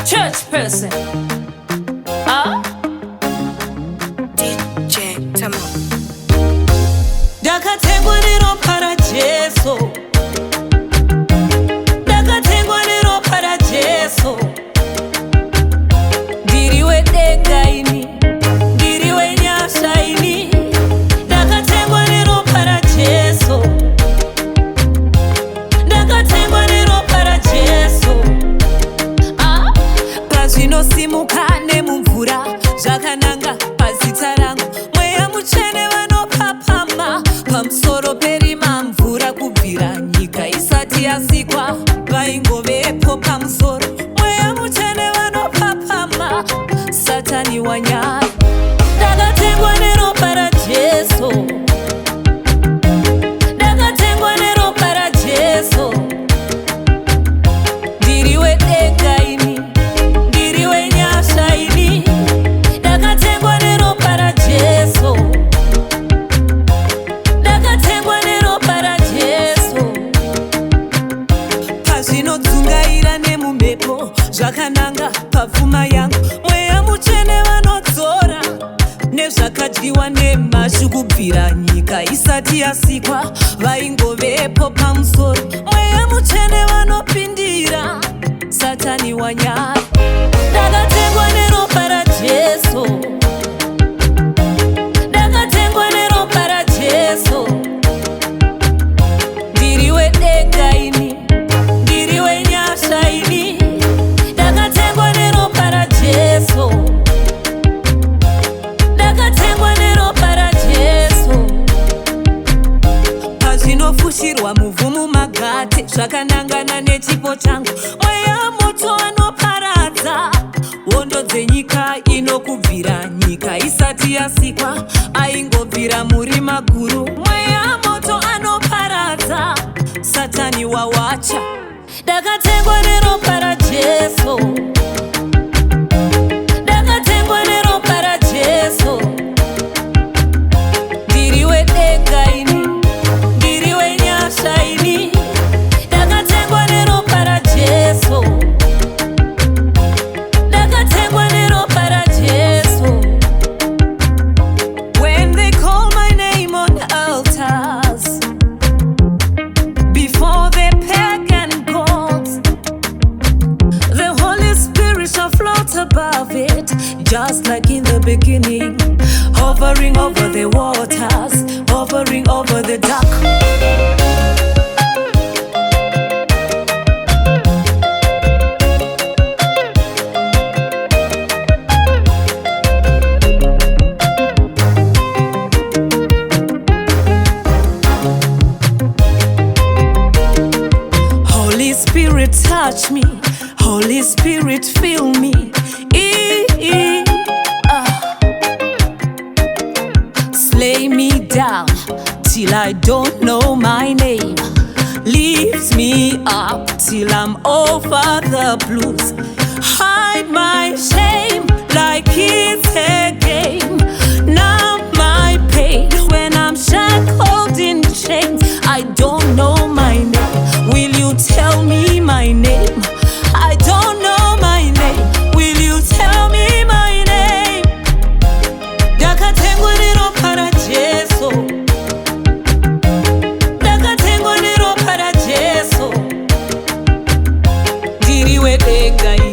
Church person. Ah? DJ Tamo. Ndakatengwa neropa raJesu. Ndakatengwa neropa raJesu. Ndiriwe denga ini, ndiriwe nyasha ini. Ndakatengwa neropa raJesu. Ndakatengwa neropa raJesu. Ah, pazvinosimuka nemumvura zvakananga pazita rangu, mweya mutsvene vanopapama pamusoro perima mvura kubvira nyika isati yasikwa vaingovepo pamusoro. Mweya mutsvene vanopapama Satani wanyaya. Ndakatengwa neropa raJesu. Ndakatengwa neropa raJesu. Ndiriwe denga ini, ndiriwe nyasha ini. Ndakatengwa neropa raJesu. Ndakatengwa neropa raJesu. Pazvinodzungaira nemumhepo zvakananga papfuma yangu, mweya mutsvene vanodzora nezvakadyiwa nemhashu kubvira nyika isati yasikwa vaingovepo pamusoro. Mweya mutsvene vanopindira Satani wanyaya. Ndakatengwa neropa raJesu. Ndakatengwa neropa raJesu. Ndiriwe denga ini, ndiriwe nyasha ini. Ndakatengwa neropa raJesu. Ndakatengwa neropa raJesu. Pazvinofushirwa muvhu mumagate zvakanangana nechipo changu, mweya moto anoparadza hondo dzenyika inokubvira nyika isati yasikwa aingobvira murima guru. Mweya moto anoparadza Satani wawacha. Ndakatengwa neropa raJesu. Ndakatengwa neropa raJesu. Ndiriwe denga ini, ndiriwe nyasha ini. Ndakatengwa neropa raJesu. Ndakatengwa neropa raJesu. When they call my name on altars, before the pagan gods, the Holy Spirit shall float above it, just like in the beginning, hovering over the waters, hovering over the dark. Holy Spirit touch me, Holy Spirit fill me. Slay me down till I don't know my name. Lift me up till I'm over the blues. Hide my shame like it's a game. Numb my pain when I'm shackled in chains. I don't know my name. Will you tell me my name? I don't know my name. Will you tell me my name? Ndakatengwa neropa raJesu. Ndakatengwa neropa raJesu. Ndiriwe denga ini.